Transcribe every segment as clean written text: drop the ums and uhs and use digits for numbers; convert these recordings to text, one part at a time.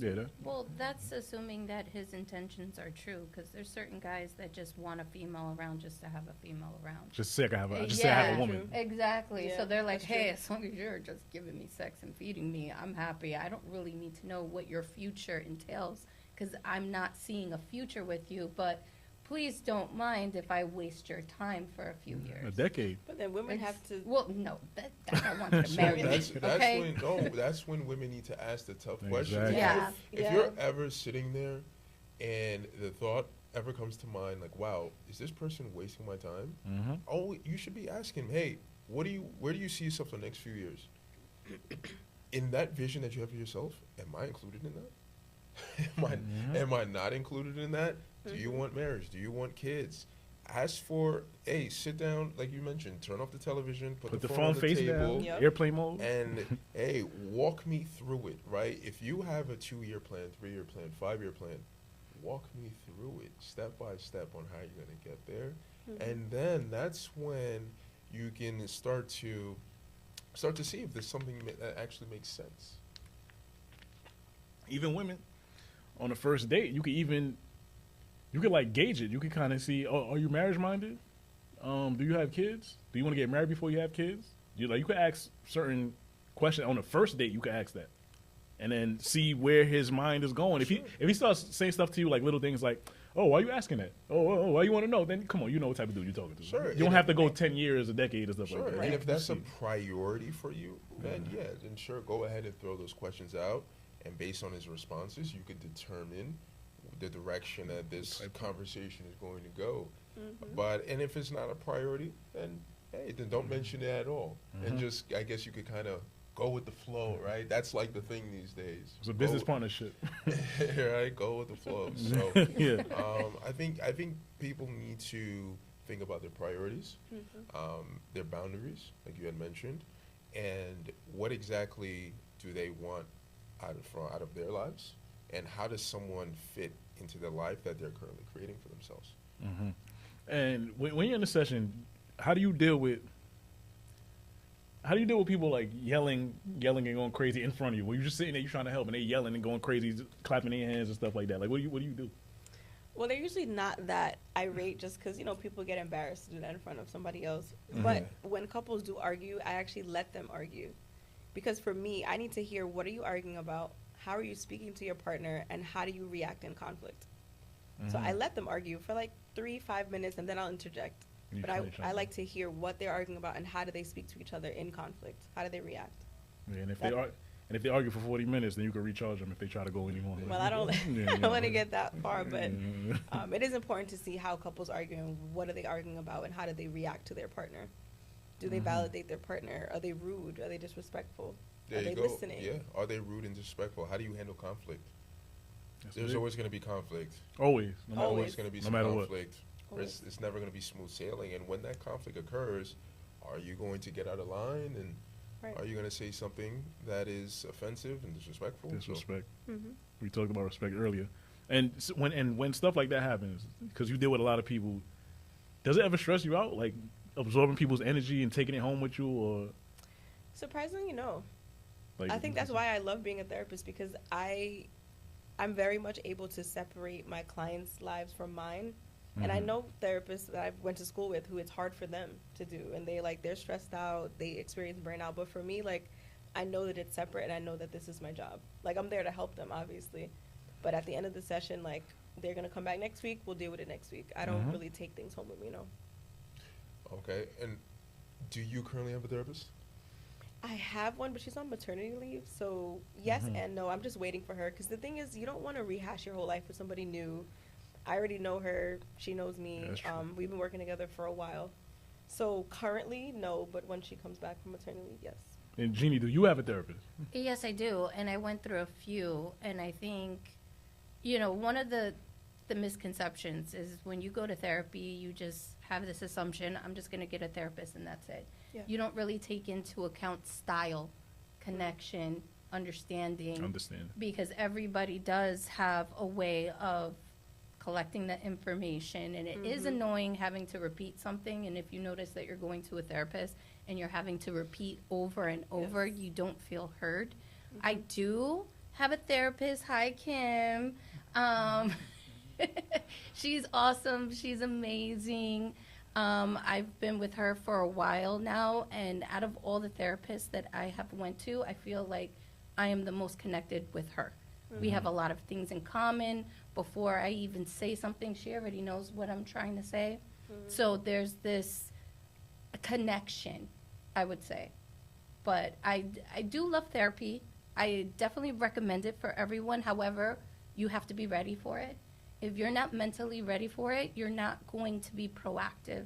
Yeah. Well, that's assuming that his intentions are true, because there's certain guys that just want a female around just to have a female around. Just say I have a woman. Exactly. Yeah, So they're like, that's hey, true. as long as you're just giving me sex and feeding me, I'm happy. I don't really need to know what your future entails, because I'm not seeing a future with you, but please don't mind if I waste your time for a few years. A decade. But then women have to. Well, no, that's not wanting to marry me, That's okay? that's when women need to ask the tough questions. Exactly. Yeah. If you're ever sitting there and the thought ever comes to mind, like, wow, is this person wasting my time? Mm-hmm. Oh, you should be asking, hey, where do you see yourself the next few years? In that vision that you have for yourself, am I included in that? Am I not included in that? Do you want marriage? Do you want kids? Ask for, hey, sit down, like you mentioned, turn off the television, put the phone on the face table, down, Yep. airplane mode. and hey, walk me through it, right? If you have a 2-year plan, 3-year plan, 5-year plan, walk me through it step by step on how you're going to get there. And then that's when you can start to see if there's something that actually makes sense. Even women on the first date, you could like gauge it. You could kind of see, oh, are you marriage minded? Do you have kids? Do you want to get married before you have kids? You could ask certain questions on the first date. You could ask that, and then see where his mind is going. Sure. If he starts saying stuff to you like little things like, oh, why are you asking that? Oh, why you want to know? Then come on, you know what type of dude you're talking to. Sure. You don't have to go 10 years, a decade, or stuff Sure, like that. and if that's a See. priority for you, then then sure, go ahead and throw those questions out, and based on his responses, you could determine the direction that this conversation is going to go. But if it's not a priority, then hey, then don't mention it at all, and just I guess you could kind of go with the flow, right? That's like the thing these days. It's a business partnership. Right? Go with the flow. So Yeah. I think people need to think about their priorities, their boundaries, like you had mentioned, and what exactly do they want out of their lives, and how does someone fit into the life that they're currently creating for themselves. And when you're in a session, how do you deal with people like yelling and going crazy in front of you? When you're just sitting there, you're trying to help, and they yelling and going crazy, clapping their hands and stuff like that. Like, what do you do? Well, they're usually not that irate just because, people get embarrassed to do that in front of somebody else. But when couples do argue, I actually let them argue. Because for me, I need to hear, what are you arguing about? How are you speaking to your partner? And how do you react in conflict? So I let them argue for like 3-5 minutes, and then I'll interject. But I like to hear what they're arguing about and how do they speak to each other in conflict. How do they react? Yeah, and if they argue for 40 minutes, then you can recharge them if they try to go anymore. Well, I don't I don't want to get that far, but it is important to see how couples argue and what are they arguing about and how do they react to their partner. Do they validate their partner? Are they rude? Are they disrespectful? There are you they go. listening? Yeah. Are they rude and disrespectful? How do you handle conflict? That's There's big. always going to be conflict. Always. No matter Always what. going to be No some matter what. conflict. It's never going to be smooth sailing. And when that conflict occurs, are you going to get out of line? And Right. are you going to say something that is offensive and disrespectful? Disrespect. We talked about respect earlier. And when stuff like that happens, because you deal with a lot of people, does it ever stress you out? Like absorbing people's energy and taking it home with you? Or Surprisingly, no. like, I think that's why I love being a therapist, because I'm very much able to separate my clients' lives from mine. And I know therapists that I went to school with who it's hard for them to do, and they're stressed out, they experience burnout. But for me, like, I know that it's separate, and I know that this is my job. Like, I'm there to help them, obviously, but at the end of the session, like, they're gonna come back next week. We'll deal with it next week. I don't really take things home with me, Okay. And do you currently have a therapist? I have one, but she's on maternity leave, so yes and no. I'm just waiting for her, because the thing is, you don't want to rehash your whole life with somebody new. I already know her. She knows me. That's true. We've been working together for a while. So currently, no, but when she comes back from maternity leave, yes. And Jeannie, do you have a therapist? Yes, I do, and I went through a few, and I think, one of the misconceptions is when you go to therapy, you just have this assumption, I'm just going to get a therapist and that's it. Yeah. You don't really take into account style, connection, understanding. Understand. Because everybody does have a way of collecting the information, and it is annoying having to repeat something. And if you notice that you're going to a therapist and you're having to repeat over and over, you don't feel heard. I do have a therapist. Hi, Kim. She's awesome. She's amazing. I've been with her for a while now, and out of all the therapists that I have went to, I feel like I am the most connected with her. We have a lot of things in common. Before I even say something, she already knows what I'm trying to say. So there's this connection, I would say. But I do love therapy. I definitely recommend it for everyone. However, you have to be ready for it. If you're not mentally ready for it, you're not going to be proactive.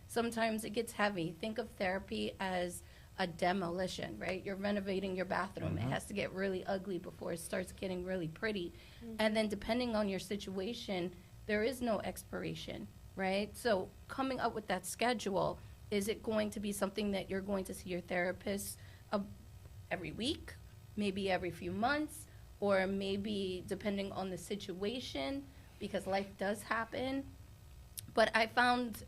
Sometimes it gets heavy. Think of therapy as a demolition, right? You're renovating your bathroom. It has to get really ugly before it starts getting really pretty. And then depending on your situation, there is no expiration, right? So coming up with that schedule, is it going to be something that you're going to see your therapist every week, maybe every few months, or maybe depending on the situation, because life does happen. But I found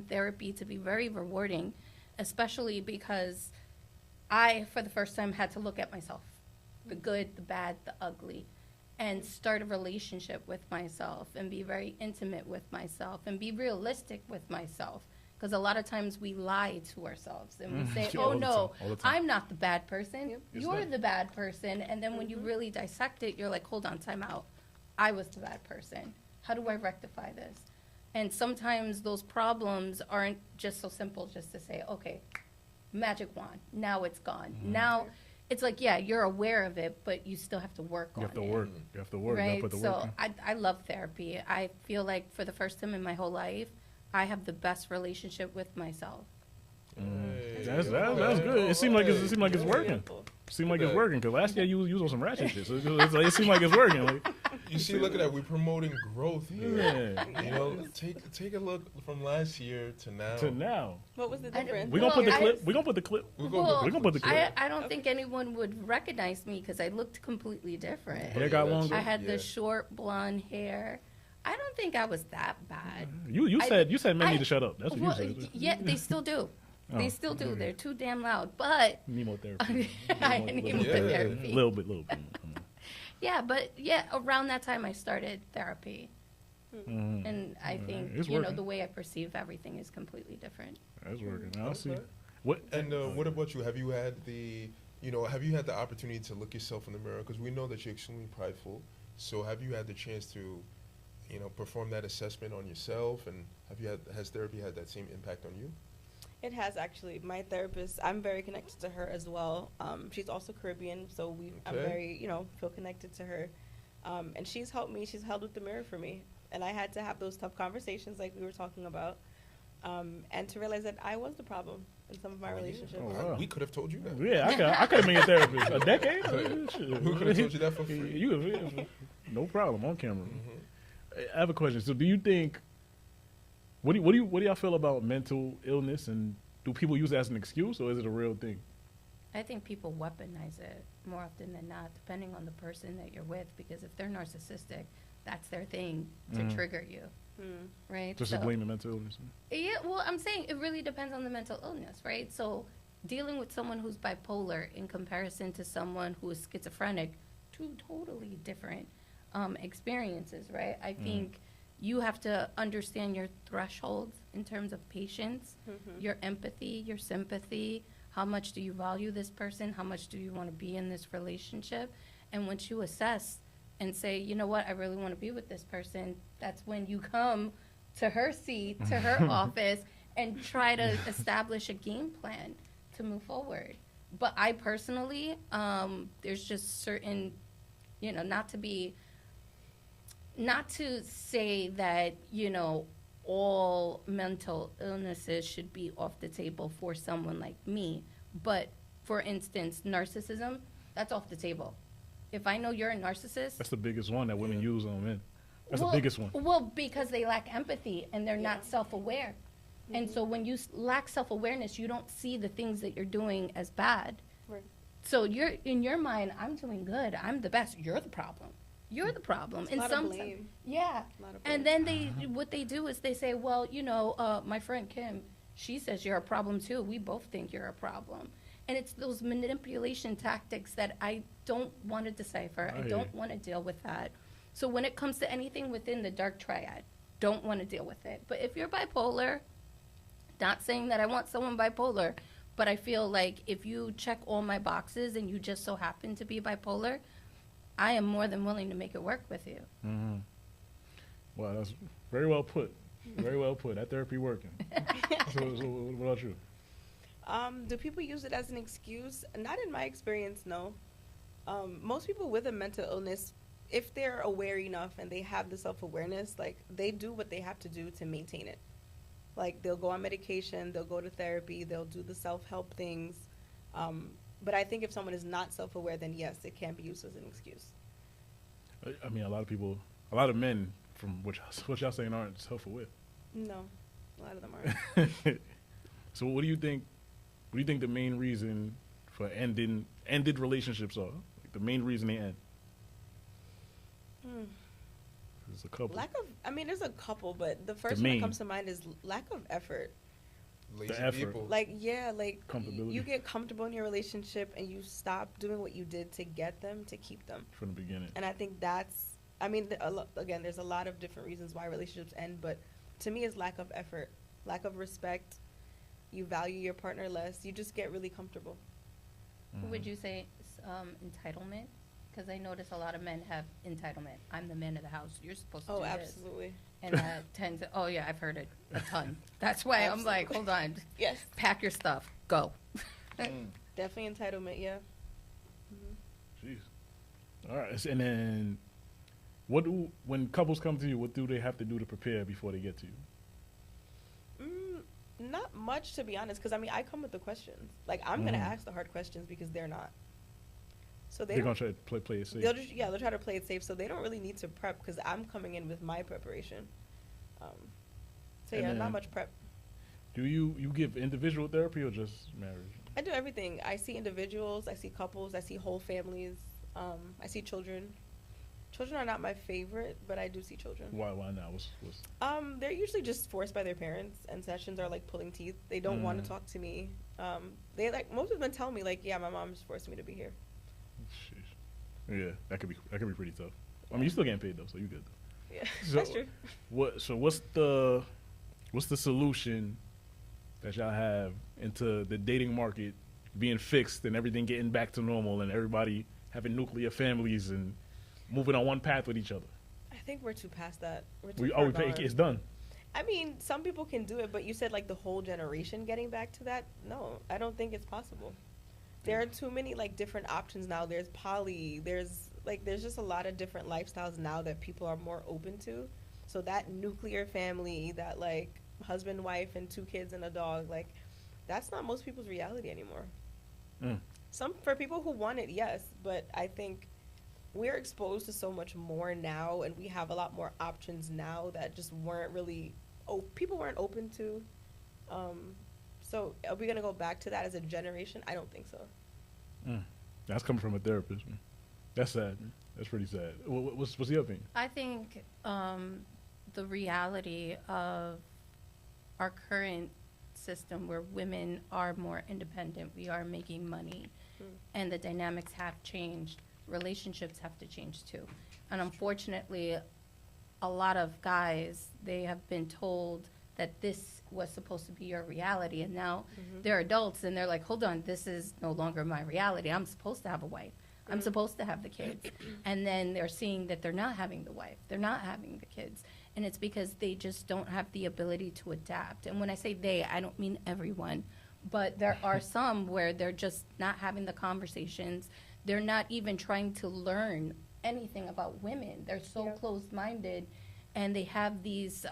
therapy to be very rewarding, especially because I, for the first time, had to look at myself, the good, the bad, the ugly, and start a relationship with myself and be very intimate with myself and be realistic with myself. Because a lot of times we lie to ourselves and we say, oh no, I'm not the bad person. You're the bad person. And then when you really dissect it, you're like, hold on, time out. I was the bad person. How do I rectify this? And sometimes those problems aren't just so simple just to say, okay, magic wand, now it's gone. Now it's like, yeah, you're aware of it, but you still have to work on it. You have to work. Right? You gotta put the work So in. I love therapy. I feel like for the first time in my whole life, I have the best relationship with myself. That's good. It seemed like it's working. Seemed like it's working, because last year you was on some ratchet shit. So it seemed like it's working. Like, You see, look at that. We're promoting growth here. You know, take a look from last year to now. What was the difference? We're gonna put the clip. We're gonna put the clip. We're gonna put the clip. I don't think anyone would recognize me because I looked completely different. Hair got longer. I had the short blonde hair. I don't think I was that bad. You said men need to shut up. That's what you said. Yeah, they still do. They still do. okay. They're too damn loud. But Need more therapy. I need more therapy. A little bit. Yeah, but around that time I started therapy. And I think, It's you know, working. the way I perceive everything is completely different. That's working. I'll see. Okay. What? And what about you? Have you had the opportunity to look yourself in the mirror? Because we know that you're extremely prideful. So have you had the chance to, perform that assessment on yourself? And has therapy had that same impact on you? It has, actually. My therapist, I'm very connected to her as well. She's also Caribbean, so I'm very, feel connected to her. And she's helped me. She's held with the mirror for me. And I had to have those tough conversations like we were talking about. And to realize that I was the problem in some of my relationships. Oh, wow. We could have told you that. Yeah, I could have been your therapist. A decade? We could have told you that for free. No problem on camera. I have a question. So, do you think? What do y'all feel about mental illness, and do people use it as an excuse, or is it a real thing? I think people weaponize it more often than not, depending on the person that you're with, because if they're narcissistic, that's their thing to trigger you, right? Just to blame the mental illness. Yeah, well, I'm saying it really depends on the mental illness, right? So dealing with someone who's bipolar in comparison to someone who is schizophrenic, two totally different experiences, right? I think you have to understand your thresholds in terms of patience, your empathy, your sympathy. How much do you value this person? How much do you want to be in this relationship? And once you assess and say, you know what, I really want to be with this person, that's when you come to her seat, to her office, and try to establish a game plan to move forward. But I personally, there's just certain, not to say that, all mental illnesses should be off the table for someone like me. But for instance, narcissism, that's off the table. If I know you're a narcissist. That's the biggest one that women use on men. That's the biggest one. Well, because they lack empathy and they're not self-aware. And so when you lack self-awareness, you don't see the things that you're doing as bad. Right. So you're in your mind, I'm doing good. I'm the best. You're the problem. You're the problem. It's a lot of blame. Yeah. A lot of And then what they do is they say, well, my friend Kim, she says you're a problem too. We both think you're a problem. And it's those manipulation tactics that I don't want to decipher. I don't want to deal with that. So when it comes to anything within the dark triad, don't want to deal with it. But if you're bipolar, not saying that I want someone bipolar, but I feel like if you check all my boxes and you just so happen to be bipolar, I am more than willing to make it work with you. Mm-hmm. Well, that's very well put. Very well put. That therapy working. So what about you? Do people use it as an excuse? Not in my experience, no. Most people with a mental illness, if they're aware enough and they have the self-awareness, like, they do what they have to do to maintain it. Like, they'll go on medication, they'll go to therapy, they'll do the self-help things. But I think if someone is not self-aware, then yes, it can be used as an excuse. I mean, a lot of men, from what y'all saying, aren't self-aware. No, a lot of them aren't. So what do you think? What do you think the main reason for ended relationships are? Like the main reason they end? There's a couple. There's a couple, but the first one that comes to mind is lack of effort. Lazy The effort. people. Like, yeah, like, Comfortability. you get comfortable in your relationship and you stop doing what you did to get them, to keep them. From the beginning. And I think that's, again, there's a lot of different reasons why relationships end, but to me, it's lack of effort, lack of respect. You value your partner less. You just get really comfortable. Mm-hmm. Would you say entitlement? Because I notice a lot of men have entitlement. I'm the man of the house. You're supposed to do this. Absolutely. And that tends to, I've heard it a ton. That's why I'm like, hold on. Yes. Pack your stuff. Go. Definitely entitlement, yeah. Jeez. All right. And then, when couples come to you, what do they have to do to prepare before they get to you? Not much, to be honest, because I come with the questions. Like, I'm gonna ask the hard questions because they're not. So they're gonna try to play it safe. They'll try to play it safe. So they don't really need to prep because I'm coming in with my preparation. Not much prep. Do you give individual therapy or just marriage? I do everything. I see individuals, I see couples, I see whole families, I see children. Children are not my favorite, but I do see children. Why not? What's They're usually just forced by their parents, and sessions are like pulling teeth. They don't want to talk to me. Most of them tell me, like, yeah, my mom's forcing me to be here. Sheesh. Yeah, that could be pretty tough. I mean, you still getting paid though, so you good though. Yeah, So, that's true. What's the solution that y'all have into the dating market being fixed and everything getting back to normal and everybody having nuclear families and moving on one path with each other? I think we're too past that. It's done. I mean, some people can do it, but you said like the whole generation getting back to that? No, I don't think it's possible. There are too many like different options now. There's poly, there's just a lot of different lifestyles now that people are more open to. So that nuclear family, that like husband, wife, and 2 kids and a dog, like that's not most people's reality anymore. For people who want it, yes, but I think we're exposed to so much more now, and we have a lot more options now that just weren't really, people weren't open to. So are we gonna go back to that as a generation? I don't think so. That's coming from a therapist, man. That's sad, man. That's pretty sad. What's the other thing? I think the reality of our current system where women are more independent, we are making money, and the dynamics have changed. Relationships have to change too. And unfortunately, a lot of guys, they have been told that this was supposed to be your reality, and now they're adults and they're like, hold on, this is no longer my reality. I'm supposed to have a wife. I'm supposed to have the kids. And then they're seeing that they're not having the wife. They're not having the kids. And it's because they just don't have the ability to adapt. And when I say they, I don't mean everyone, but there are some where they're just not having the conversations. They're not even trying to learn anything about women. They're so closed-minded, and they have these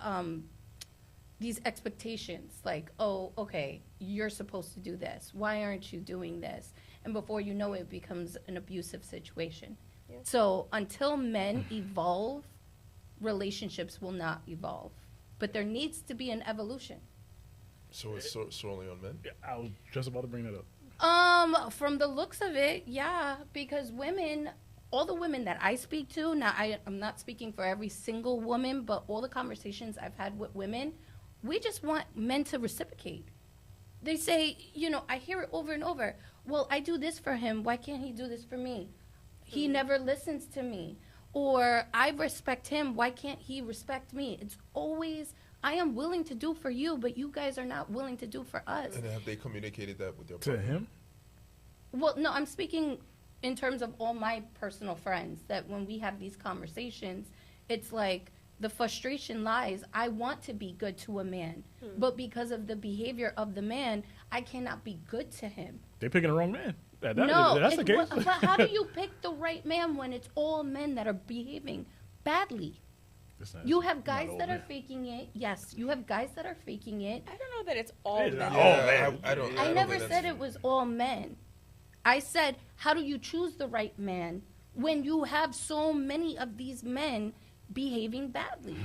expectations like, oh, okay, you're supposed to do this. Why aren't you doing this? And before you know it, it becomes an abusive situation. Yeah. So until men evolve, relationships will not evolve. But there needs to be an evolution. So it's solely on men? Yeah, I was just about to bring that up. From the looks of it, yeah, because women, all the women that I speak to, now I'm not speaking for every single woman, but all the conversations I've had with women, we just want men to reciprocate. They say, I hear it over and over. Well, I do this for him. Why can't he do this for me? He never listens to me. Or I respect him. Why can't he respect me? It's always, I am willing to do for you, but you guys are not willing to do for us. And have they communicated that with their To partner? him? Well, no, I'm speaking in terms of all my personal friends, that when we have these conversations, it's like the frustration lies. I want to be good to a man, but because of the behavior of the man, I cannot be good to him. They're picking the wrong man. No, That's the case. But how do you pick the right man when it's all men that are behaving badly? You have guys that are faking it. Yes, you have guys that are faking it. I don't know that it's all Yeah, men. man. I don't. I don't never think said that's- it was all men. I said, how do you choose the right man when you have so many of these men behaving badly?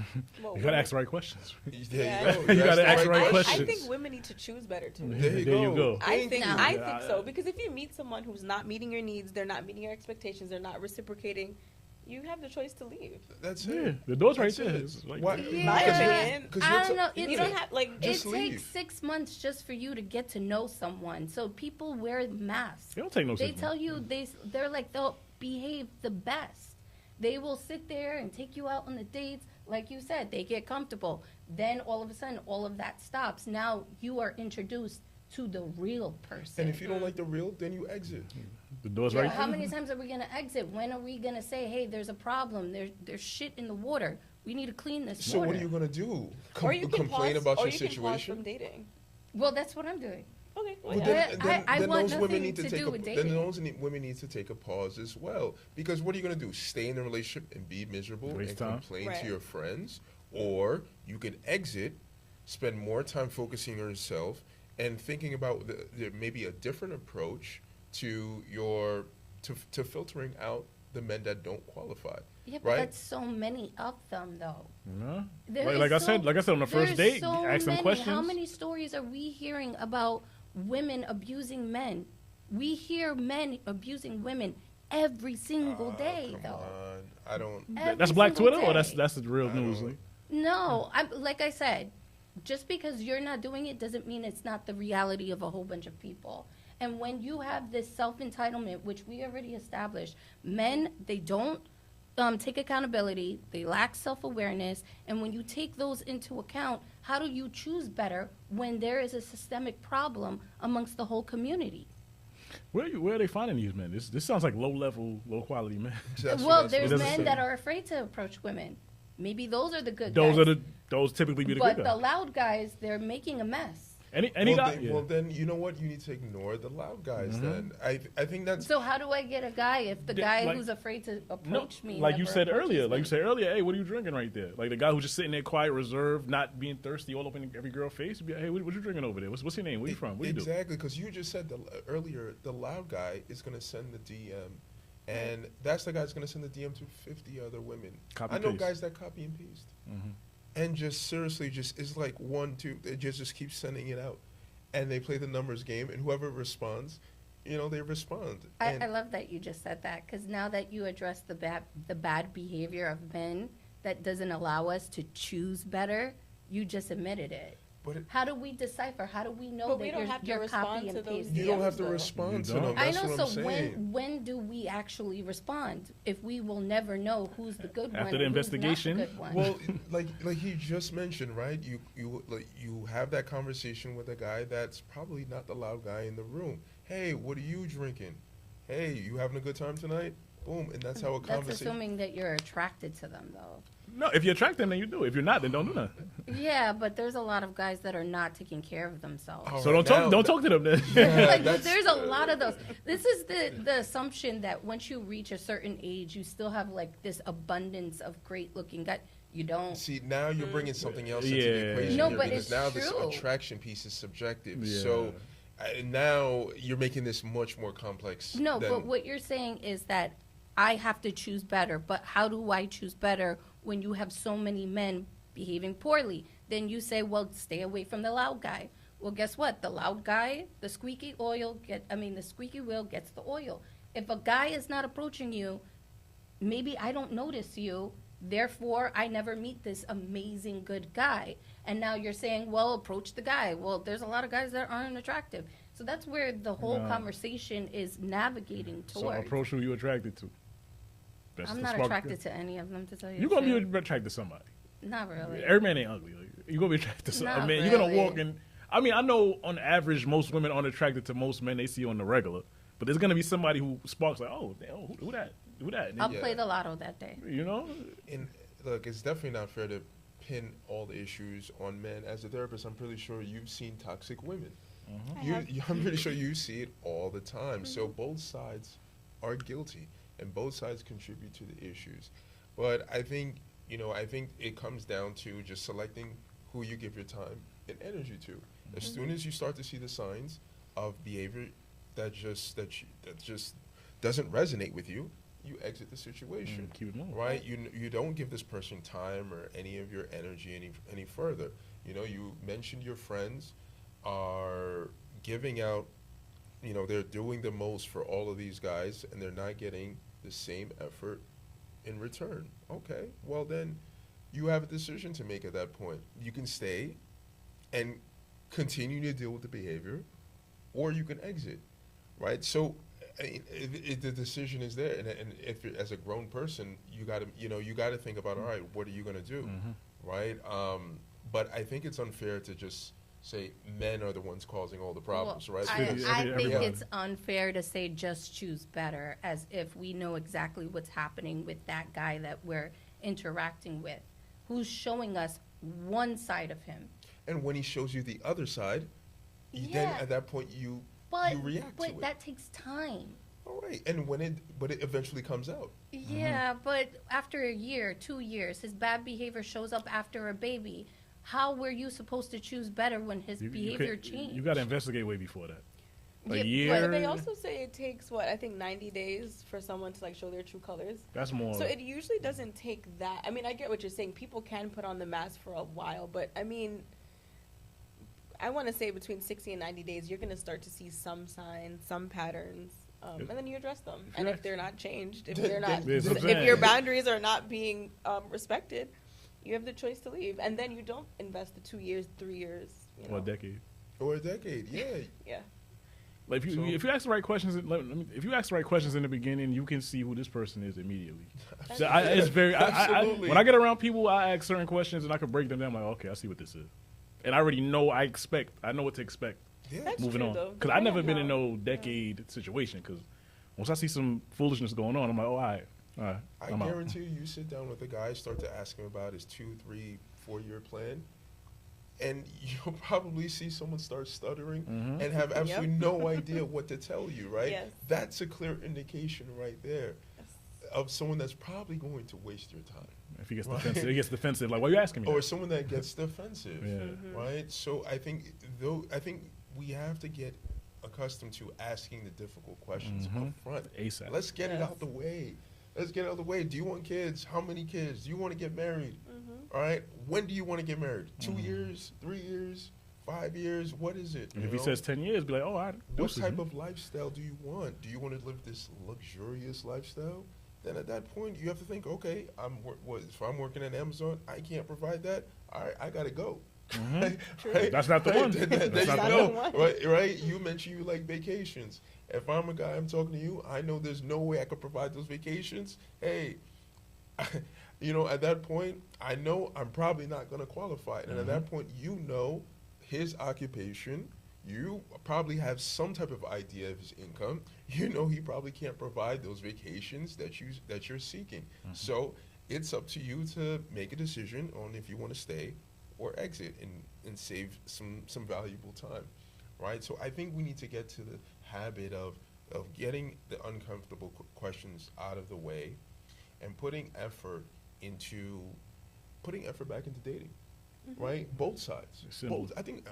Well, You gotta ask the right questions. There Yeah. you go. You gotta ask the right I questions. think women need to choose better too. There you There you go. go. I think No. I think so, because if you meet someone who's not meeting your needs, they're not meeting your expectations, they're not reciprocating, you have the choice to leave. That's Yeah, it. the door's right That's there. it. It's like- Why- Yeah. My because you- opinion. 'cause I you're don't know, t- You don't have like Just It leave. takes 6 months just for you to get to know someone. So people wear masks. They don't take no They signal. tell you they're like they'll behave the best. They will sit there and take you out on the dates, like you said. They get comfortable. Then all of a sudden, all of that stops. Now you are introduced to the real person. And if you don't like the real, then you exit. The door's Yeah, right how there. many times are we gonna exit? When are we gonna say, "Hey, there's a problem. There's shit in the water. We need to clean this So water." what are you gonna do? or you can Complain pause, about or your you can pause situation? from dating. Well, that's what I'm doing. Okay. Well, yeah. I want those women nothing need to to take do a with then dating. those women need to take a pause as well, because what are you going to do? Stay in the relationship and be miserable Waste and time. complain Right. to your friends, or you can exit, spend more time focusing on yourself and thinking about maybe a different approach to your to filtering out the men that don't qualify. Yeah, but Right? that's so many of them, though. No? There Like, is like I so- said, on the first there's date, so ask them many. questions. How many stories are we hearing about women abusing men? We hear men abusing women every single day, Come though. on. I don't. Every That's Black single Twitter, or day. that's the real I news? don't- Like, No, like I said, just because you're not doing it doesn't mean it's not the reality of a whole bunch of people. And when you have this self-entitlement, which we already established, men, they don't take accountability, they lack self-awareness, and when you take those into account, how do you choose better when there is a systemic problem amongst the whole community? where are they finding these men? This sounds like low-level, low-quality men. That's Well, what- there's doesn't men seem- that are afraid to approach women. Maybe those are the good Those guys. those typically be the But good the guys. loud guys, they're making a mess. Any guy, yeah. Well, then you know what? You need to ignore the loud guys. Then I think that's So how do I get a guy if the Yeah, guy like- who's afraid to No, approach me? like you never said approaches earlier. me? Like you said earlier, hey, what are you drinking right there? Like the guy who's just sitting there, quiet, reserved, not being thirsty, all up in every girl's face. Be like, hey, what you drinking over there? What's your name? Where you from? What you do? exactly because you just said earlier the loud guy is going to send the DM, and that's the guy that's going to send the DM to 50 other women. Copy I know paste. guys that copy and paste, Mhm. and just seriously, just it's like 1, 2. They just keep sending it out, and they play the numbers game, and whoever responds, they respond. And I love that you just said that because now that you address the bad behavior of men that doesn't allow us to choose better, you just admitted it. but How do we decipher? How do we know But that we don't you're, have to you're respond copy to and those pasting? you don't have to though. respond You to don't? them. I That's know. what So I'm saying. when do we actually respond if we will never know who's the good one? After the and who's not the investigation? good one? Well, like he just mentioned, right? You have that conversation with a guy that's probably not the loud guy in the room. Hey, what are you drinking? Hey, you having a good time tonight? Boom, and that's how a That's conversation. assuming that you're attracted to them, though. No, if you attract them, then you do. If you're not, then don't do nothing. Yeah, but there's a lot of guys that are not taking care of themselves. All So right, don't talk to them then. Like, that's- there's a lot of those. This is the assumption that once you reach a certain age, you still have like this abundance of great looking guys. You don't. See, now you're bringing something else into Yeah. the equation No, here, but because it's now this true. attraction piece is subjective. Yeah. So now you're making this much more complex. No, than- but what you're saying is that I have to choose better. But how do I choose better when you have so many men behaving poorly? Then you say, well, stay away from the loud guy. Well, guess what? The loud guy, the squeaky wheel gets the oil. If a guy is not approaching you, maybe I don't notice you, Therefore, I never meet this amazing good guy. And now you're saying, well, approach the guy. Well, there's a lot of guys that aren't attractive. So that's where the whole conversation is navigating So towards. approach who you attracted to. That's I'm the not spark. attracted to any of them, to tell you You're the gonna truth. be attracted to somebody. Not really. Every man ain't ugly. Like, you're gonna be attracted to somebody. Not Man, you're gonna really. walk in. I mean, I know on average most women aren't attracted to most men they see on the regular, but there's gonna be somebody who sparks like, oh, damn, who that? Who that? I'll play the lotto that day. You know? And look, it's definitely not fair to pin all the issues on men. As a therapist, I'm pretty sure you've seen toxic women. I'm pretty sure you see it all the time. So both sides are guilty, and both sides contribute to the issues. But I think, I think it comes down to just selecting who you give your time and energy to. As soon as you start to see the signs of behavior that just doesn't resonate with you, you exit the situation. Keep it moving. Right? You don't give this person time or any of your energy any further. You mentioned your friends are giving out, they're doing the most for all of these guys, and they're not getting the same effort in return. Okay, well then you have a decision to make at that point. You can stay and continue to deal with the behavior, or you can exit, right? So the decision is there, and if you're, as a grown person, you got to think about, all right, what are you going to do, right? But I think it's unfair to just say men are the ones causing all the problems, right? I think Yeah. it's unfair to say just choose better, as if we know exactly what's happening with that guy that we're interacting with, who's showing us one side of him. And when he shows you the other side, then at that point you react to it. But that takes time. All right, and but it eventually comes out. Yeah, but after a year, 2 years, his bad behavior shows up after a baby. How were you supposed to choose better when his behavior changed? You got to investigate way before that. A Yeah, year. But they also say it takes 90 days for someone to show their true colors. That's more. So it usually doesn't take that. I mean, I get what you're saying. People can put on the mask for a while, but I mean, I want to say between 60 and 90 days, you're going to start to see some signs, some patterns, and then you address them. And if they're not changed, if your boundaries are not being respected, you have the choice to leave, and then you don't invest the 2 years, 3 years, Or a decade. Or a decade, yeah. Yeah. Like if you ask the right questions, if you ask the right questions in the beginning, you can see who this person is immediately. So it's very. When I get around people, I ask certain questions and I can break them down. Like, okay, I see what this is, and I already know. I know what to expect. Yeah. That's moving true, on, though. because I've never been in no decade situation. Because once I see some foolishness going on, I'm like, oh, all right. I guarantee you sit down with a guy, start to ask him about his 2, 3, 4-year plan, and you'll probably see someone start stuttering and have absolutely no idea what to tell you, right? Yes. That's a clear indication right there of someone that's probably going to waste your time. If he gets defensive, like, why are you asking me? Or someone that gets defensive, Yeah. right? So I think we have to get accustomed to asking the difficult questions up front. ASAP. Let's get it out the way. Do you want kids? How many kids? Do you want to get married? All right. When do you want to get married? 2 years, 3 years, 5 years? What is it? And if he says 10 years, be like, oh, all right. What type of lifestyle do you want? Do you want to live this luxurious lifestyle? Then at that point, you have to think, okay, if I'm working at Amazon, I can't provide that. All right, I got to go. Right? That's not the one. That's not the one. Right? You mentioned you like vacations. If I'm a guy, I'm talking to you, I know there's no way I could provide those vacations. Hey, at that point, I know I'm probably not going to qualify. And at that point, his occupation. You probably have some type of idea of his income. He probably can't provide those vacations that you're seeking. So it's up to you to make a decision on if you want to stay or exit and save some valuable time, right? So I think we need to get to the habit of getting the uncomfortable questions out of the way and putting effort back into dating, right? Both sides. I think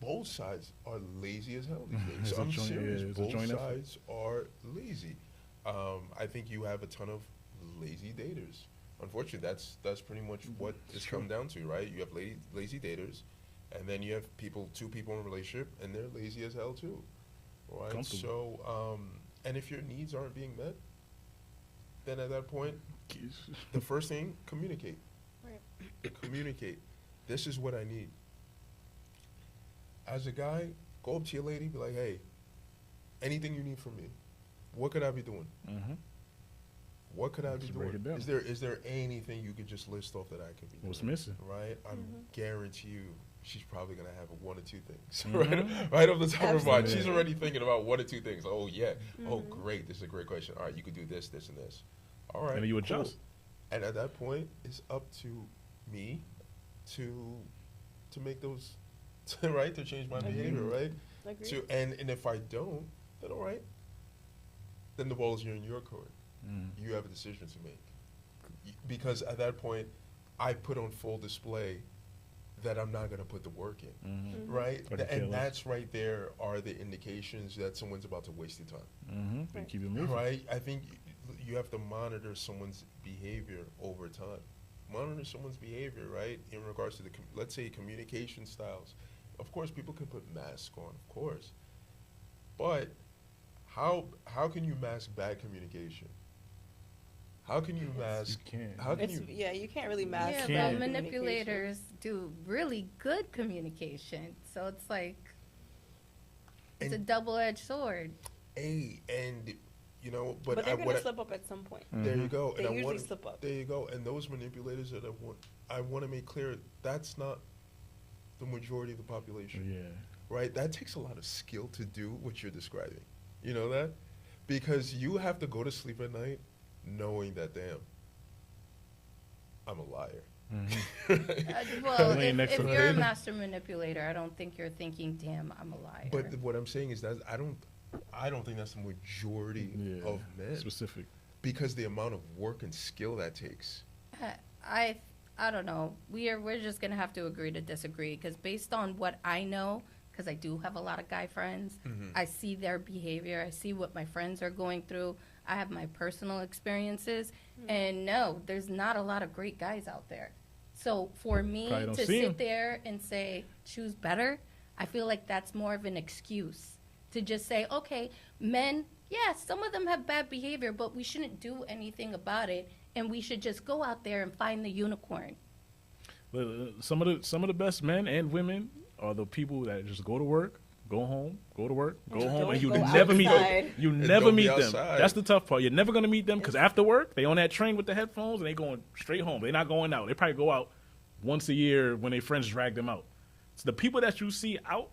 both sides are lazy as hell these days. So I'm serious. Both sides are lazy. I think you have a ton of lazy daters. Unfortunately, that's pretty much what it's come down to, right? You have lazy daters, and then you have two people in a relationship, and they're lazy as hell too, right? So, and if your needs aren't being met, then at that point, The first thing, communicate. Right. Communicate. This is what I need. As a guy, go up to your lady, be like, hey, anything you need from me. What could I be doing? Mm-hmm. What could I be Just break doing? it down. Is there anything you could just list off that I could be doing? What's missing? Right? I Mm-hmm. guarantee you she's probably going to have one or two things. Mhm. Right off the top of her mind. Absolutely. She's already thinking about one or two things. Oh, yeah. Oh, Mhm. great. This is a great question. All right, you could do this, this, and this. All right. And then you cool. adjust. And at that point, it's up to me to make those, right? To change my Agreed. behavior, right? Agreed. And if I don't, then all right. Then the ball's in your court. Mm. You have a decision to make. Because at that point, I put on full display that I'm not going to put the work in, Mm-hmm. right? Or the And killers. that's right there are the indications that someone's about to waste your time, Mm-hmm. Right. Keep it moving. right? I think you have to monitor someone's behavior over time. Monitor someone's behavior, right? In regards to let's say communication styles. Of course, people can put masks on, of course. But how can you mask bad communication? How can you mask? You can't. How can It's, you? yeah, you can't really mask. Yeah, Can't. but bad manipulators do really good communication. So it's like, it's a And- double-edged sword. And But they're what gonna slip up at some point. there you go. They And I usually want, slip up. there you go. And those manipulators that I want to make clear that's not the majority of the population, Yeah. right? That takes a lot of skill to do what you're describing. You know that? Because you have to go to sleep at night knowing that, damn, I'm a liar. Mm-hmm. Well, Laying next if to the you're a bed. master manipulator, I don't think you're thinking, damn, I'm a liar. But what I'm saying is that I don't think that's the majority Yeah. of men, Specific. because the amount of work and skill that takes. I don't know. We're just gonna have to agree to disagree, because based on what I know, because I do have a lot of guy friends, Mhm. I see their behavior. I see what my friends are going through. I have my personal experiences, and no, there's not a lot of great guys out there. So for me Probably don't to see sit 'em. there and say choose better, I feel like that's more of an excuse to just say, okay, men, yeah, some of them have bad behavior, but we shouldn't do anything about it, and we should just go out there and find the unicorn. Some of the best men and women are the people that just go to work, go home, go to work, go And home, don't and you go never meet outside. them. You And never don't be meet them. outside. That's the tough part. You're never gonna meet them because after work they on that train with the headphones and they going straight home. They're not going out. They probably go out once a year when their friends drag them out. So the people that you see out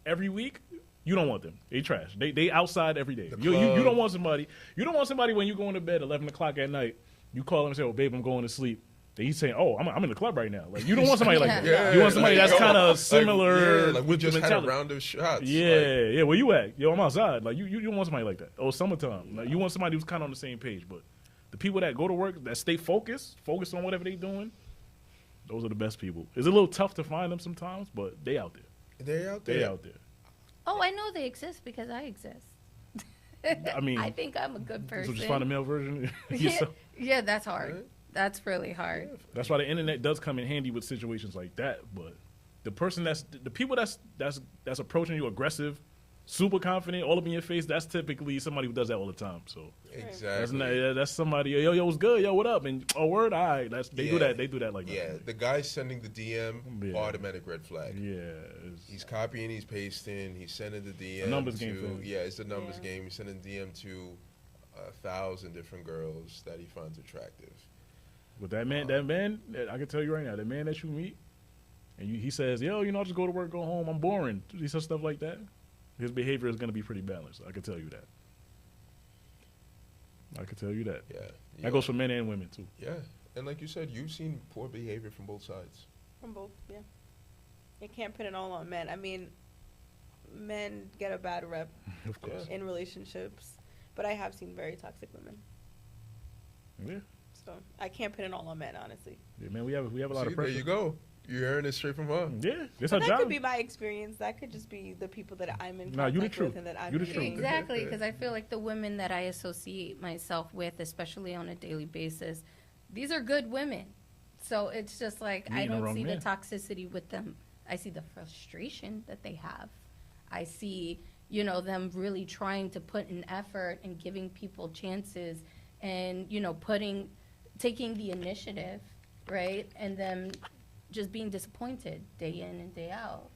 every week, you don't want them. They trash. They outside every day. The You club. don't want somebody. You don't want somebody when you going to bed 11 o'clock at night. You call them and say, "Oh, babe, I'm going to sleep." Then he's saying, "Oh, I'm in the club right now." Like you don't want somebody like that. Yeah, You want somebody like, that's yo, kind like, of similar. Like we with just the had a mentality. round of shots. Yeah, Like, yeah. Where you at? Yo, I'm outside. Like you don't want somebody like that. Oh, summertime. Like you want somebody who's kind of on the same page. But the people that go to work, that stay focused on whatever they doing, those are the best people. It's a little tough to find them sometimes, but they out there. they're out there. They out there. Oh, I know they exist because I exist. I mean, I think I'm a good so person. just find a male version. yeah, yourself. yeah, that's hard. Right? That's really hard. That's why the internet does come in handy with situations like that. But the person the people that's approaching you aggressive, super confident, all up in your face, that's typically somebody who does that all the time. So Exactly. that's somebody. Yo, what's good? Yo, what up? And word, all right. They do Yeah. that. They do that like Yeah, that. the guy sending the DM, Yeah. automatic red flag. Yeah. He's copying, he's pasting, he's sending the DM. A numbers game for him. Yeah, it's a numbers Yeah. game. He's sending DM to 1,000 different girls that he finds attractive. But that man, I can tell you right now, the man that you meet, and he says, "Yo, I just go to work, go home. I'm boring." He says stuff like that. His behavior is going to be pretty balanced. I can tell you that. Yeah. That goes for men and women too. Yeah, and like you said, you've seen poor behavior from both sides. From both, yeah. You can't put it all on men. I mean, men get a bad rep Of course. in relationships, but I have seen very toxic women. Yeah. So I can't put it all on men, honestly. Yeah, man. We have a lot See, of pressure. there you go. You're hearing it straight from her. Yeah, it's But our that job. could be my experience. That could just be the people that I'm in Nah, contact you the with truth. and that I'm You the truth. meeting. Exactly, because I feel like the women that I associate myself with, especially on a daily basis, these are good women. So it's just like I Meeting the don't wrong see man. the toxicity with them. I see the frustration that they have. I see, them really trying to put an effort and giving people chances and, putting taking the initiative, right? And then just being disappointed day in and day out.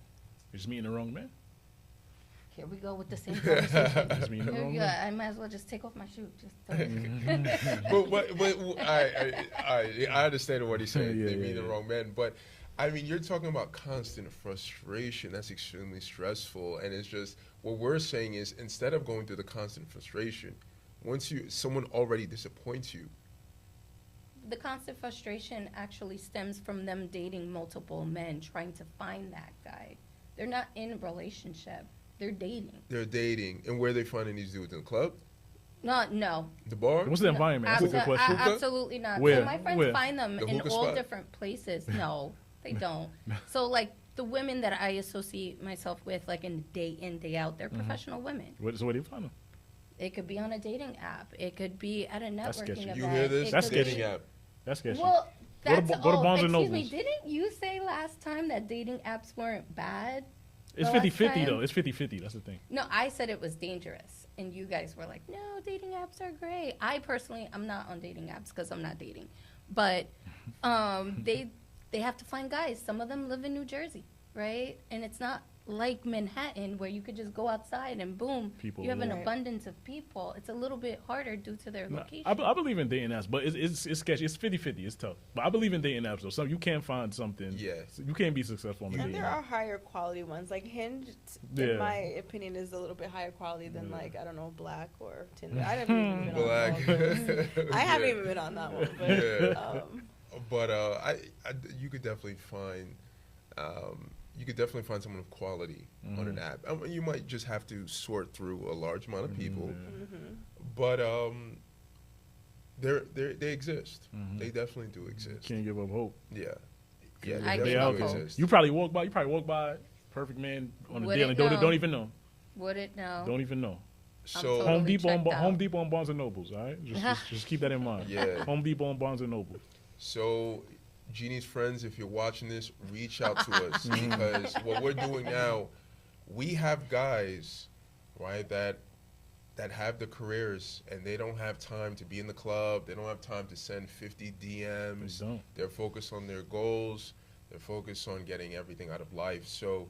You're just meeting the wrong man. Here we go with the same conversation. Just meeting the Here wrong we go. man. I might as well just take off my shoe. Just I understand what he's saying. Yeah, They yeah, mean the yeah. wrong men, but I mean, you're talking about constant frustration. That's extremely stressful, and it's just what we're saying is instead of going through the constant frustration, once someone already disappoints you, the constant frustration actually stems from them dating multiple men, trying to find that guy. They're not in a relationship. They're dating. they're dating, and where are they finding these dudes in the club, No. the bar? What's the environment? That's a good question. Absolutely not. Where? So my friends Where? find them The in hookah all spot? different places. No, they don't. So like the women that I associate myself with, like in day out, they're professional women. So where do you find them? It could be on a dating app. It could be at a That's networking sketchy. event. You hear this? It That's could be- sketchy. Dating app. That's sketchy. Well, Go to that's Go to Barnes and excuse me. Nobles. Didn't you say last time that dating apps weren't bad? It's the last 50-50 time? though. It's 50-50. That's the thing. No, I said it was dangerous, and you guys were like, "No, dating apps are great." I personally, I'm not on dating apps because I'm not dating, but they have to find guys. Some of them live in New Jersey, right? And it's not like Manhattan where you could just go outside and boom, People you have an Right. abundance of people. It's a little bit harder due to their No, location. I believe in dating apps, but it's sketchy. It's 50-50. It's tough. But I believe in dating apps though. So you can find something. Yeah. You can't be successful on a And dating there are app. higher quality ones. Like Hinge, Yeah. in my opinion, is a little bit higher quality than Yeah. like, I don't know, Black or Tinder. I haven't even been Black. on all those. I haven't Yeah. even been on that one. But, Yeah. But you could definitely find someone of quality on an app. I mean, you might just have to sort through a large amount of people, but they exist. They definitely do exist. Can't give up hope. Yeah, I they give up They definitely out there. exist. You probably walk by perfect man on a Wouldn't daily. know. Don't even know. Would it now? Don't even know. So totally Home Depot checked out. Home Depot and Barnes and Nobles. All right, just keep that in mind. Yeah. Home Depot and Barnes and Nobles. So, Jeannie's friends, if you're watching this, reach out to us because what we're doing now, we have guys, right, that have the careers and they don't have time to be in the club. They don't have time to send 50 DMs. They don't. They're focused on their goals. They're focused on getting everything out of life. So,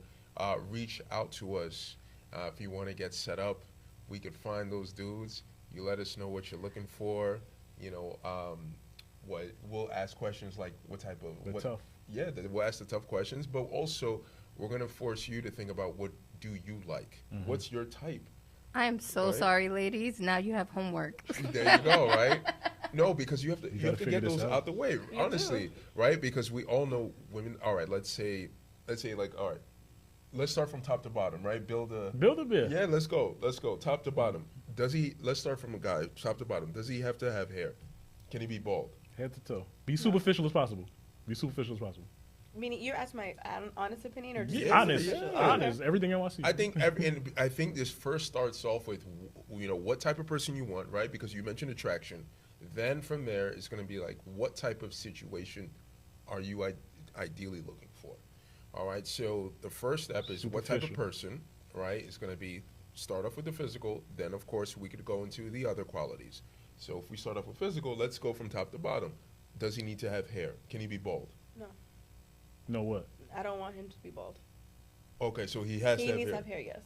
reach out to us if you want to get set up. We could find those dudes. You let us know what you're looking for. You know, what we'll ask questions like what type of They're what, tough. yeah, we'll ask the tough questions, but also we're gonna force you to think about what do you like? What's your type? I am so Right. sorry, ladies. Now you have homework. There you go, right? No, because you have to gotta get figure this those out. out the way, honestly, right? Because we all know women. All right, let's say like all right, let's start from top to bottom, right? Build a bit. yeah. Let's go top to bottom. Let's start from a guy, top to bottom. Does he have to have hair? Can he be bald? Head to toe. Be superficial as possible. Be superficial as possible. meaning you're asking my honest opinion or just Yeah, honest. yeah. Honest. Everything I see. I think I think this first starts off with what type of person you want, right? Because you mentioned attraction. Then from there, it's going to be like, what type of situation are you ideally looking for? All right. So the first step is what type of Superficial. person, right? It's going to be start off with the physical. Then of course we could go into the other qualities. So if we start off with physical, let's go from top to bottom. Does he need to have hair? Can he be bald? No, know what? I don't want him to be bald. Okay, so he has He to needs to have have hair, yes.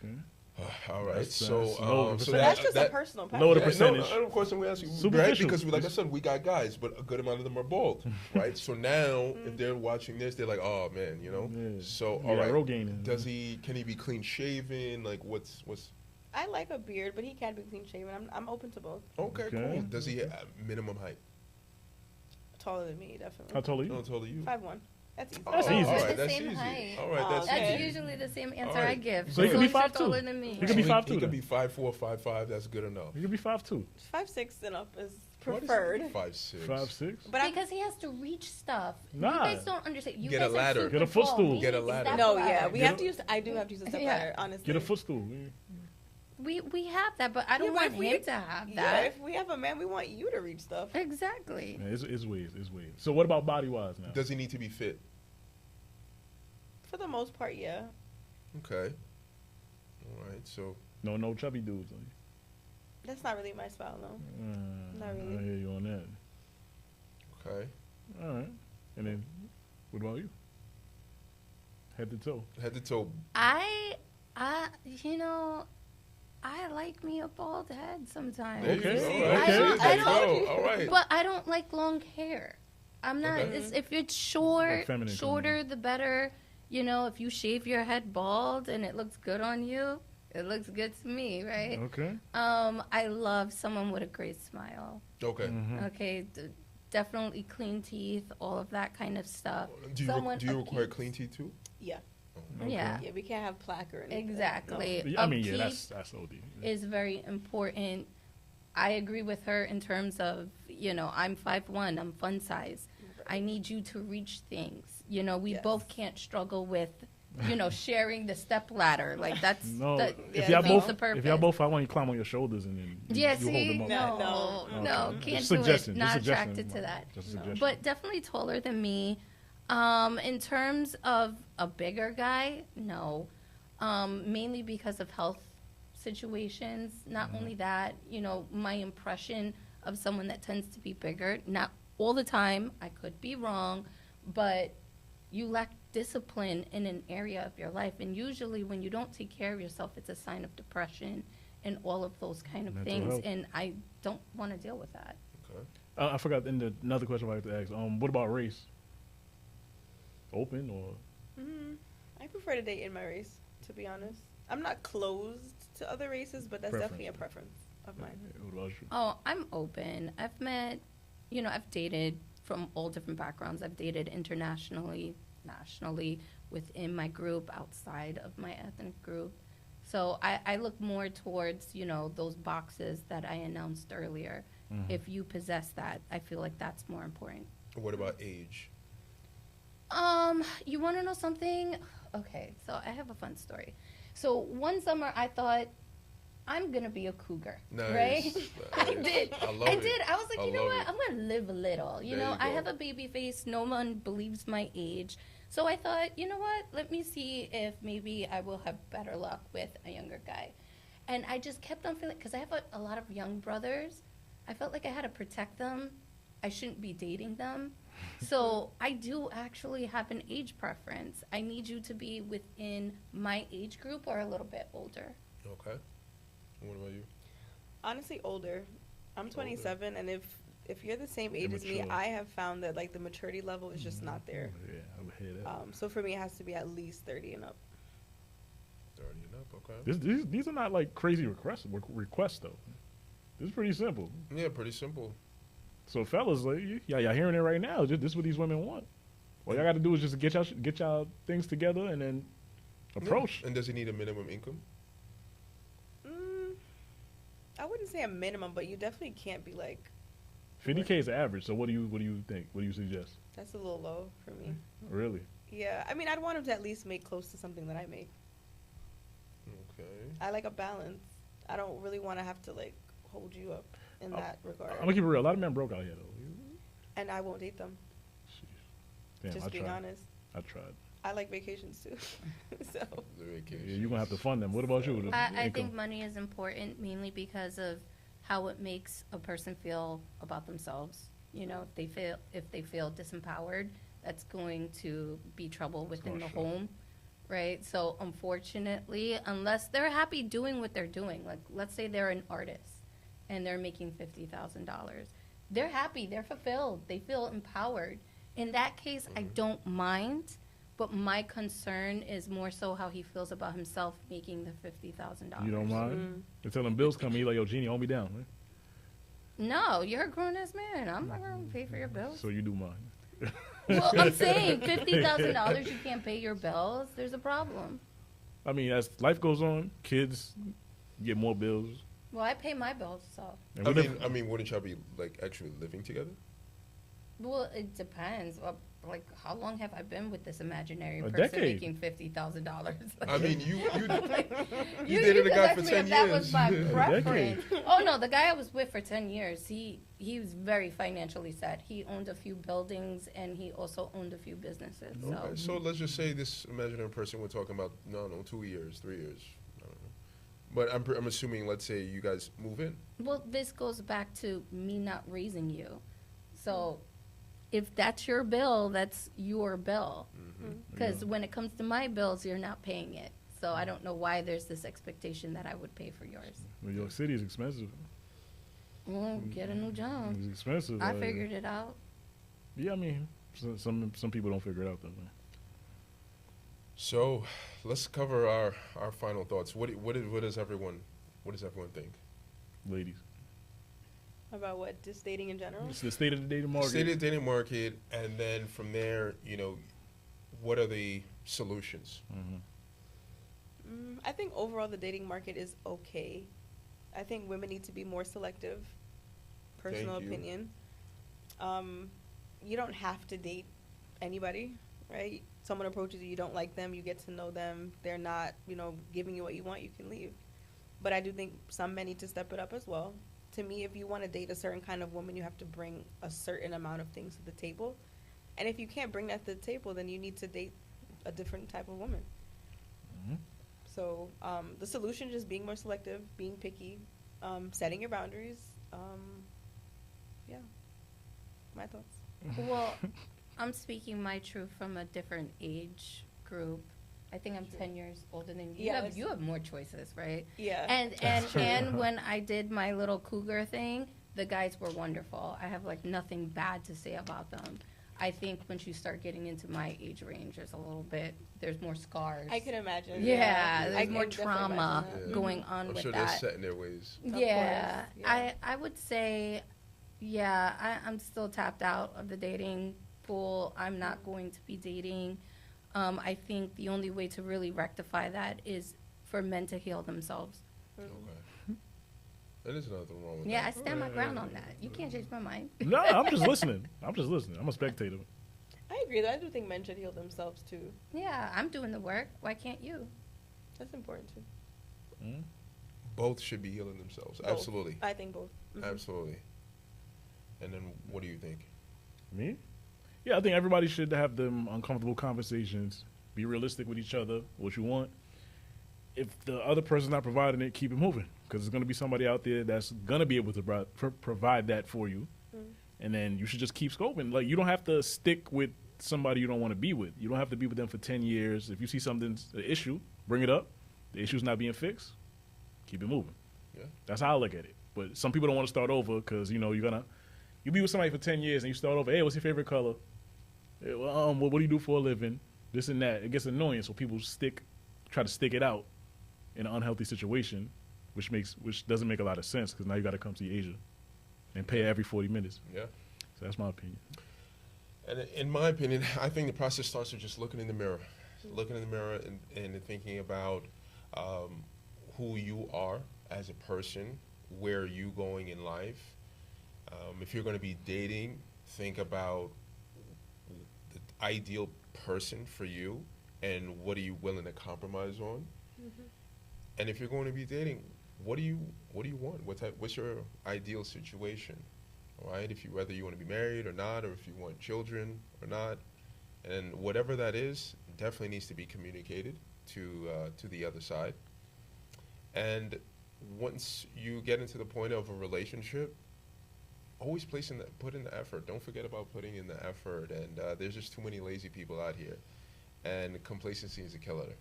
Okay. All right. That's- So that's low so percentage. That's just a that, personal Lower the preference. percentage. No, of course, and we ask you, right? Superficial. Because, like I said, we got guys, but a good amount of them are bald, right? So now, if they're watching this, they're like, "Oh man, you know." Yeah. So, Yeah, all right, Rogaine. can he be clean shaven? Like, what's? I like a beard, but he can be clean shaven. I'm open to both. Okay, Okay. cool. Does he have minimum height? Taller than me, definitely. How tall are you? No, taller you. 5'1". That's easy. That's Oh, easy. All We're right, the that's same easy. height. All right, that's Okay. That's easy. usually the same answer right. I give. So he could be as long as 5'2". you're taller than me. He could be 5'2" He could then. be 5'4", 5'5". That's good enough. You could be 5'2". 5'6" and up is What is preferred. 5'6". 5'6". But I'm, Because he has to reach stuff. Nah. You guys don't understand. You Get a guys are ladder. super Get a footstool. tall. We Get a need ladder. step no, ladder. yeah, we Get have a- to use. I do have to use a step Yeah. ladder, honestly. Get a footstool. We have that, but I don't Yeah, but want if we- him to have Yeah, that. if we have a man, we want you to reach stuff. Exactly. Yeah, it's weird. It's weird. So what about body wise now? Does he need to be fit? For the most part, yeah. Okay. All right. So No chubby dudes. That's not really my style, no. Not I really. hear you on that. Okay. All right. And then, what about you? Head to toe. Head to toe. You know, I like me a bald head sometimes. There Okay. you go. Okay. I There you don't- go. All right. But I don't like long hair. I'm not. Okay. If it's short, Like feminine shorter the better. You know, if you shave your head bald and it looks good on you, it looks good to me, right? Okay. I love someone with a great smile. Okay. Mm-hmm. Okay, definitely clean teeth, all of that kind of stuff. Do you require upkeep. clean teeth too? Yeah. Okay. Yeah, Yeah, we can't have plaque or anything. exactly. I mean, yeah, Upkeep that's OD. is very important. I agree with her in terms of, you know, I'm 5'1", I'm fun size. I need you to reach things. You know, we Yes. both can't struggle with, you know, sharing the step ladder. Like that's No, that if yeah, y'all defeats both, the purpose. if y'all both, I want you to climb on your shoulders and then Yeah, you hold see, them up. No. no, Okay. can't Just do it. suggestion, Not just suggestion, attracted to that. Just a suggestion. But definitely taller than me. In terms of a bigger guy, no. Mainly because of health situations. Not only that, you know, my impression of someone that tends to be bigger, not all the time, I could be wrong, but you lack discipline in an area of your life. And usually when you don't take care of yourself, it's a sign of depression and all of those kind of Mental things. health. And I don't want to deal with that. Okay. I forgot another question I like to ask. What about race? Open or I prefer to date in my race, to be honest. I'm not closed to other races, but that's definitely a preference of mine. what about you? Oh, I'm open. I've met, you know, I've dated from all different backgrounds. I've dated internationally, nationally, within my group, outside of my ethnic group. So I look more towards, you know, those boxes that I announced earlier. Mm-hmm. If you possess that, I feel like that's more important. What about age? You want to know something? Okay, so I have a fun story. So one summer I thought, I'm gonna be a cougar, Nice. right? I Nice. did. I love it. I was like, I you know love what? it. I'm gonna live a little. You There know, you I go. have a baby face. No one believes my age. So I thought, you know what? Let me see if maybe I will have better luck with a younger guy. And I just kept on feeling, because I have a lot of young brothers. I felt like I had to protect them. I shouldn't be dating them. So I do actually have an age preference. I need you to be within my age group or a little bit older. Okay. What about you? Honestly, older. I'm 27, and if you're the same age as me, Immature. I have found that like the maturity level is just not there. Yeah, I would hear that. So for me, it has to be at least 30 and up. 30 and up. Okay. These are not like crazy requests though. This is pretty simple. Yeah, pretty simple. So fellas, like, y'all hearing it right now. This is what these women want. All y'all got to do is just get y'all things together and then approach. Yeah. And does he need a minimum income? I wouldn't say a minimum, but you definitely can't be like, 50K is the average. So what do you think? What do you suggest? that's a little low for me. Really? Yeah, I mean, I'd want him to at least make close to something that I make. Okay. I like a balance. I don't really want to have to like hold you up in that regard. I'm gonna keep it real. A lot of men broke out here though. And I won't date them. Damn, Just I being tried. honest. I tried. I like vacations too. So The vacation. Yeah, you're gonna have to fund them. What about you? The I income? think money is important mainly because of how it makes a person feel about themselves. You know, if they feel disempowered, that's going to be trouble within the show. home, right? So unfortunately, unless they're happy doing what they're doing, like let's say they're an artist and they're making $50,000, they're happy, they're fulfilled, they feel empowered. In that case, I don't mind. But my concern is more so how he feels about himself making the $50,000. You don't mind? Until them bills come, you like, yo, Jeannie, hold me down. Right? No, you're a grown ass man. I'm not gonna pay for your bills. So you do mind. Well, I'm saying $50,000 you can't pay your bills. There's a problem. I mean, as life goes on, kids get more bills. Well, I pay my bills, so. And I we mean, live- wouldn't y'all be like actually living together? Well, it depends. Like, how long have I been with this imaginary A person decade. making $50,000? I mean, you You dated a just guy asked for me 10 if that was years. my A preference. Oh no, the guy I was with for 10 years, he was very financially set. He owned a few buildings and he also owned a few businesses. So Okay, so let's just say this imaginary person we're talking about, no, 2 years, 3 years, I don't know. But I'm assuming, let's say you guys move in. well, this goes back to me not raising you. So if that's your bill, that's your bill. Mm-hmm. Because when it comes to my bills, you're not paying it. So I don't know why there's this expectation that I would pay for yours. New York City is expensive. Well, get a new job. It's expensive. I figured it out. Yeah, I mean, some people don't figure it out though. Man. So let's cover our final thoughts. What does everyone think? Ladies, About what? Just dating in general? it's the state of the dating market. State of the dating market, and then from there, what are the solutions? I think overall the dating market is okay. I think women need to be more selective. Personal Thank you. opinion. You don't have to date anybody, right? Someone approaches you, you don't like them, you get to know them, they're not, giving you what you want, you can leave. But I do think some men need to step it up as well. To me, if you want to date a certain kind of woman, you have to bring a certain amount of things to the table. And if you can't bring that to the table, then you need to date a different type of woman. So the solution is just being more selective, being picky, setting your boundaries. Yeah, my thoughts. Well, I'm speaking my truth from a different age group. I think I'm 10 years older than you. Yeah, You have more choices, right? Yeah. And when I did my little cougar thing, the guys were wonderful. I have like nothing bad to say about them. I think once you start getting into my age range, there's more scars. I can imagine. Yeah, I there's can more definitely trauma imagine that. going on I'm with sure that. they're set in their ways. Of Yeah, course, yeah. I would say, I'm still tapped out of the dating pool. I'm not going to be dating. I think the only way to really rectify that is for men to heal themselves. Okay. And there's nothing wrong with Yeah, I that. stand my ground on that. You can't change my mind. No, I'm just listening. I'm a spectator. I agree, though. I do think men should heal themselves, too. Yeah, I'm doing the work. Why can't you? That's important, too. Both should be healing themselves. Both. Absolutely. I think both. Absolutely. And then what do you think? Me? Yeah, I think everybody should have them uncomfortable conversations. Be realistic with each other, what you want. If the other person's not providing it, keep it moving. Because there's going to be somebody out there that's going to be able to provide that for you. And then you should just keep scoping. Like, you don't have to stick with somebody you don't want to be with. You don't have to be with them for 10 years. If you see something's an issue, bring it up. The issue's not being fixed, keep it moving. Yeah. That's how I look at it. But some people don't want to start over because, you be with somebody for 10 years and you start over. Hey, what's your favorite color? Hey, well, what do you do for a living? This and that. It gets annoying, so people try to stick it out in an unhealthy situation, which doesn't make a lot of sense because now you got to come see Asia and pay every 40 minutes. Yeah. So that's my opinion. And in my opinion, I think the process starts with just looking in the mirror. Looking in the mirror and thinking about who you are as a person, where are you going in life. If you're going to be dating, think about the ideal person for you and what are you willing to compromise on. And if you're going to be dating, what do you want? What's your ideal situation? All right, whether you want to be married or not, or if you want children or not, and whatever that is, definitely needs to be communicated to the other side. And once you get into the point of a relationship, always put in the effort. Don't forget about putting in the effort. And there's just too many lazy people out here, and complacency is a killer.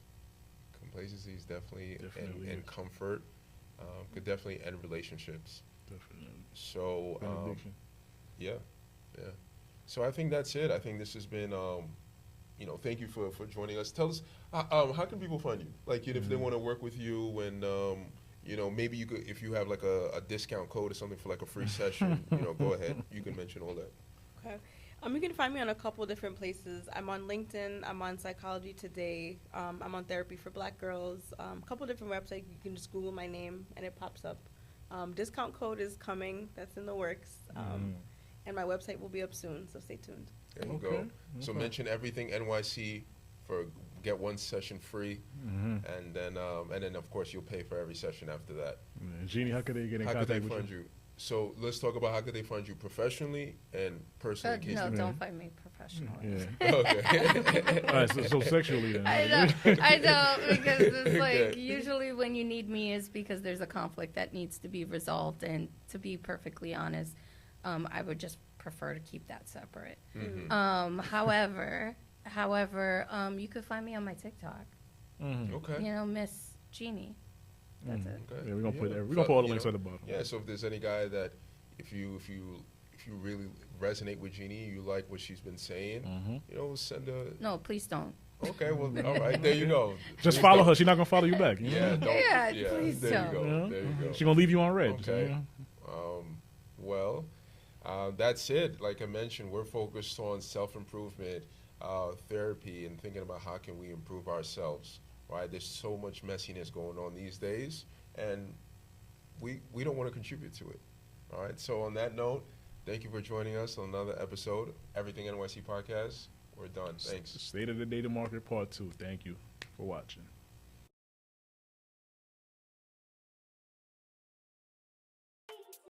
Complacency is definitely and comfort could definitely end relationships. Definitely. So Benediction. yeah. So I think that's it. I think this has been thank you for joining us. Tell us how can people find you? Like, if they want to work with you, and maybe you could, if you have like a discount code or something for like a free session, go ahead. You can mention all that. Okay. You can find me on a couple different places. I'm on LinkedIn. I'm on Psychology Today. I'm on Therapy for Black Girls. A couple different websites. You can just Google my name and it pops up. Discount code is coming. That's in the works. And my website will be up soon, so stay tuned. There you go. So mention everything NYC for get one session free, and then of course you'll pay for every session after that. Jeannie, how could they get in How could contact they with find you? you? So let's talk about how could they find you professionally and personally. in case No, they- don't find me professionally. Yeah. Okay. All right, so sexually then. I know, because it's like Okay. usually when you need me is because there's a conflict that needs to be resolved. And to be perfectly honest, I would just prefer to keep that separate. Mm-hmm. However, you could find me on my TikTok. Okay. You know, Miss Jeannie. That's it. Okay. Yeah, we're gonna put Yeah. we're gonna put all the You links know, at the bottom. Yeah. So if there's any guy that, if you really resonate with Jeannie, you like what she's been saying, you know, send a. No, please don't. Okay. Well, all right. There you go. Just Please follow don't- her. She's not gonna follow you back. You Yeah. know? Don't, Yeah, please there don't. you go. Yeah. There you go. She's gonna leave you on red. Okay. You know? Well, that's it. Like I mentioned, we're focused on self-improvement, therapy, and thinking about how can we improve ourselves, right? There's so much messiness going on these days, and we don't want to contribute to it, all right? So on that note, thank you for joining us on another episode, Everything NYC Podcast. We're done. Thanks. State of the Data Market Part 2. Thank you for watching.